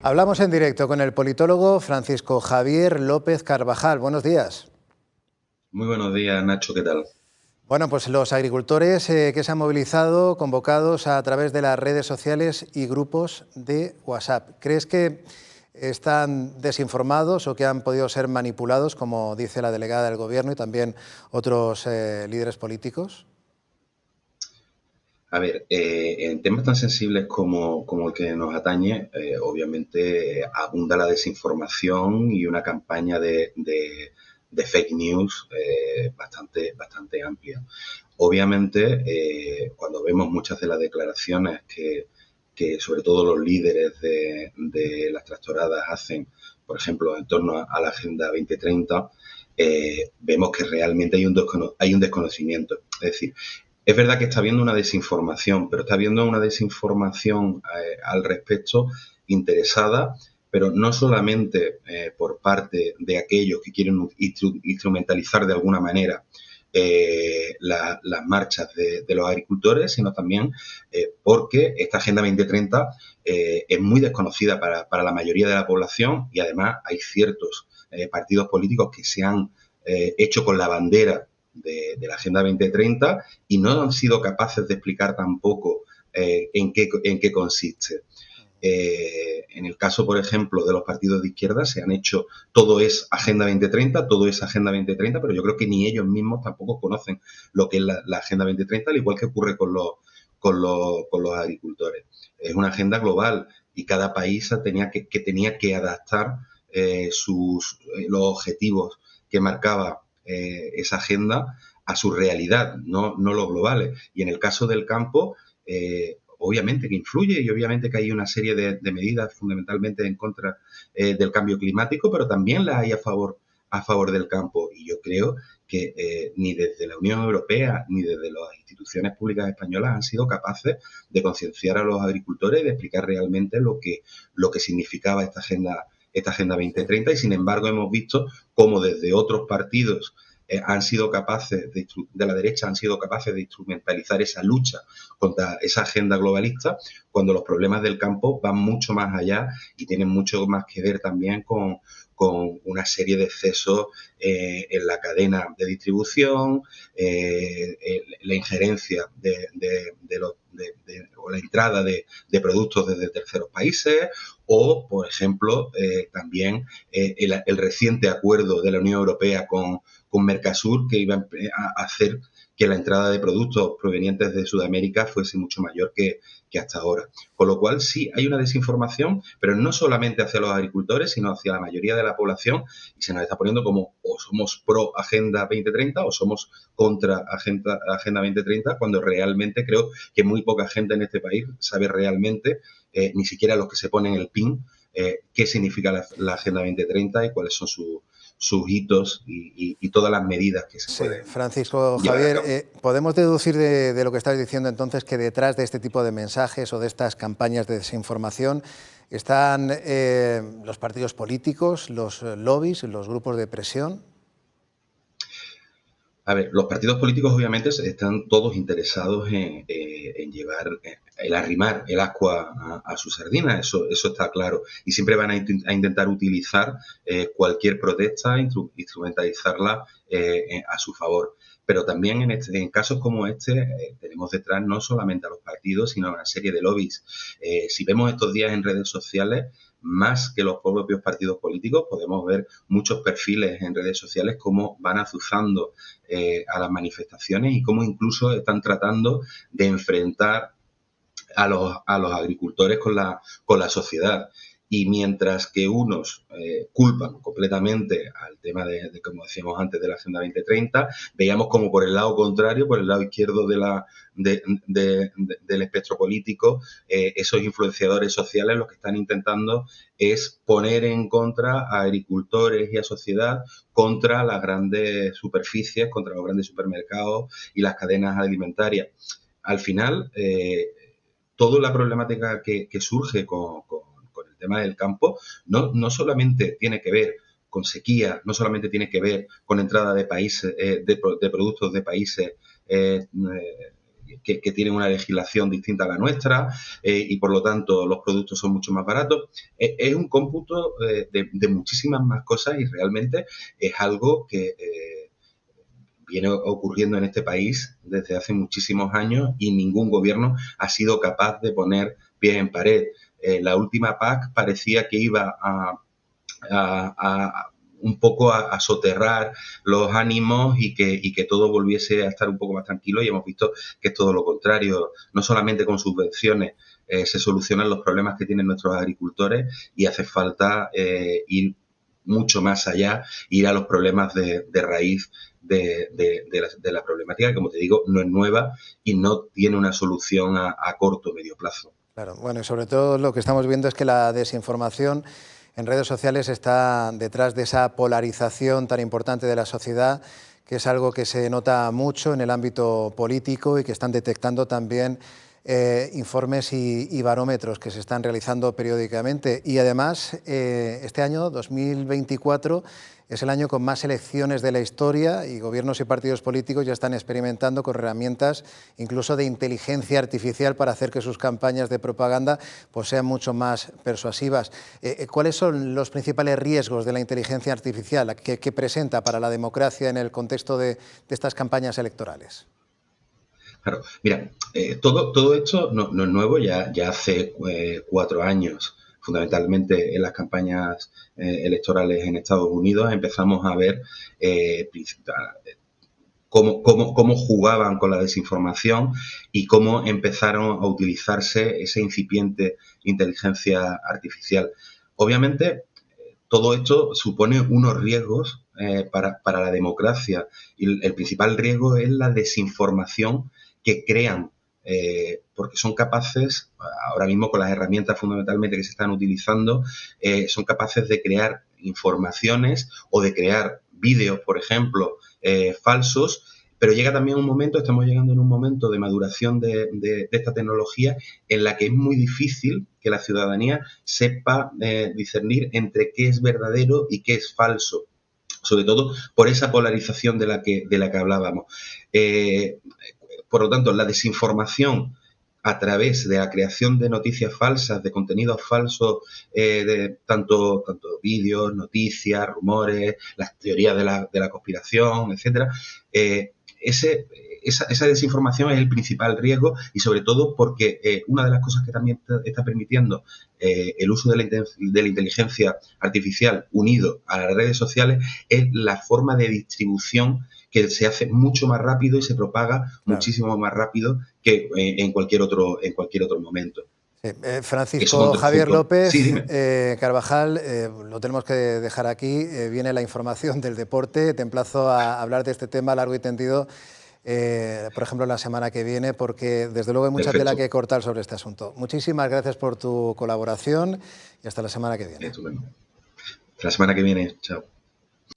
Hablamos en directo con el politólogo Francisco Javier López Carvajal. Buenos días. Muy buenos días, Nacho, ¿qué tal? Bueno, pues los agricultores que se han movilizado, convocados a través de las redes sociales y grupos de WhatsApp. ¿Crees que están desinformados o que han podido ser manipulados, como dice la delegada del Gobierno y también otros líderes políticos? A ver, en temas tan sensibles como el que nos atañe, obviamente abunda la desinformación y una campaña de fake news bastante amplia. Obviamente, cuando vemos muchas de las declaraciones que sobre todo los líderes de las tractoradas hacen, por ejemplo, en torno a la Agenda 2030, vemos que realmente hay un desconocimiento. Es decir, es verdad que está habiendo una desinformación, pero está habiendo una desinformación al respecto interesada, pero no solamente por parte de aquellos que quieren instrumentalizar de alguna manera las marchas de los agricultores, sino también porque esta Agenda 2030 es muy desconocida para la mayoría de la población y además hay ciertos partidos políticos que se han hecho con la bandera de la Agenda 2030 y no han sido capaces de explicar tampoco en qué consiste. En el caso, por ejemplo, de los partidos de izquierda, se han hecho todo es Agenda 2030, todo es Agenda 2030, pero yo creo que ni ellos mismos tampoco conocen lo que es la Agenda 2030, al igual que ocurre con los agricultores. Es una agenda global y cada país tenía que adaptar los objetivos que marcaba esa agenda a su realidad, no los globales. Y en el caso del campo, obviamente que influye y obviamente que hay una serie de medidas fundamentalmente en contra del cambio climático, pero también las hay a favor del campo. Y yo creo que ni desde la Unión Europea ni desde las instituciones públicas españolas han sido capaces de concienciar a los agricultores y de explicar realmente lo que significaba esta Agenda 2030 y sin embargo hemos visto cómo desde otros partidos han sido capaces de la derecha han sido capaces de instrumentalizar esa lucha contra esa agenda globalista cuando los problemas del campo van mucho más allá y tienen mucho más que ver también con una serie de excesos en la cadena de distribución, la injerencia o la entrada de productos desde terceros países o, por ejemplo, también el reciente acuerdo de la Unión Europea con Mercosur que iba a hacer que la entrada de productos provenientes de Sudamérica fuese mucho mayor que hasta ahora. Con lo cual, sí, hay una desinformación, pero no solamente hacia los agricultores, sino hacia la mayoría de la población y se nos está poniendo como o somos pro Agenda 2030 o somos contra Agenda 2030, cuando realmente creo que muy poca gente en este país sabe realmente, ni siquiera los que se ponen el PIN, qué significa la Agenda 2030 y cuáles son sus hitos y todas las medidas que se pueden Francisco llevar a Javier, cabo. ¿podemos deducir de lo que estás diciendo entonces que detrás de este tipo de mensajes o de estas campañas de desinformación están los partidos políticos, los lobbies, los grupos de presión? A ver, los partidos políticos obviamente están todos interesados en llevar, el arrimar el ascua a su sardina, eso está claro. Y siempre van a intentar utilizar cualquier protesta, instrumentalizarla a su favor. Pero también en casos como este tenemos detrás no solamente a los partidos, sino a una serie de lobbies. Si vemos estos días en redes sociales, más que los propios partidos políticos, podemos ver muchos perfiles en redes sociales cómo van azuzando a las manifestaciones y cómo incluso están tratando de enfrentar a los agricultores con la sociedad. Y mientras que unos culpan completamente al tema como decíamos antes, de la Agenda 2030, veíamos como por el lado contrario, por el lado izquierdo del espectro político, esos influenciadores sociales lo que están intentando es poner en contra a agricultores y a sociedad contra las grandes superficies, contra los grandes supermercados y las cadenas alimentarias. Al final, toda la problemática que surge con el tema del campo no solamente tiene que ver con sequía, no solamente tiene que ver con entrada de países, de productos de países que tienen una legislación distinta a la nuestra y por lo tanto los productos son mucho más baratos. Es un cómputo de muchísimas más cosas y realmente es algo que viene ocurriendo en este país desde hace muchísimos años y ningún gobierno ha sido capaz de poner pie en pared. La última PAC parecía que iba a un poco a soterrar los ánimos y que todo volviese a estar un poco más tranquilo, y hemos visto que es todo lo contrario. No solamente con subvenciones se solucionan los problemas que tienen nuestros agricultores, y hace falta ir mucho más allá, ir a los problemas de raíz de la problemática, que, como te digo, no es nueva y no tiene una solución a corto o medio plazo. Claro, bueno, y sobre todo lo que estamos viendo es que la desinformación en redes sociales está detrás de esa polarización tan importante de la sociedad, que es algo que se nota mucho en el ámbito político y que están detectando también informes y barómetros que se están realizando periódicamente. Y además, este año, 2024, es el año con más elecciones de la historia y gobiernos y partidos políticos ya están experimentando con herramientas incluso de inteligencia artificial para hacer que sus campañas de propaganda pues, sean mucho más persuasivas. ¿Cuáles son los principales riesgos de la inteligencia artificial que presenta para la democracia en el contexto de estas campañas electorales? Claro, mira, todo esto no es nuevo, ya hace 4 años, fundamentalmente en las campañas electorales en Estados Unidos, empezamos a ver cómo jugaban con la desinformación y cómo empezaron a utilizarse esa incipiente inteligencia artificial. Obviamente, todo esto supone unos riesgos para la democracia, y el principal riesgo es la desinformación que crean, porque son capaces, ahora mismo con las herramientas fundamentalmente que se están utilizando, son capaces de crear informaciones o de crear vídeos, por ejemplo, falsos, pero llega también un momento, estamos llegando en un momento de maduración de esta tecnología en la que es muy difícil que la ciudadanía sepa discernir entre qué es verdadero y qué es falso, sobre todo por esa polarización de la que hablábamos. Por lo tanto, la desinformación a través de la creación de noticias falsas, de contenidos falsos, de tanto vídeos, noticias, rumores, las teorías de la conspiración, etcétera, esa desinformación es el principal riesgo, y sobre todo porque una de las cosas que también está permitiendo el uso de la inteligencia artificial unido a las redes sociales es la forma de distribución, que se hace mucho más rápido y se propaga muchísimo más rápido que en cualquier otro momento. Sí. Francisco Javier López, sí, Carvajal, lo tenemos que dejar aquí. Viene la información del deporte. Te emplazo a hablar de este tema largo y tendido, por ejemplo, la semana que viene, porque desde luego hay mucha tela que cortar sobre este asunto. Muchísimas gracias por tu colaboración y hasta la semana que viene. Estupendo. Hasta la semana que viene. Chao.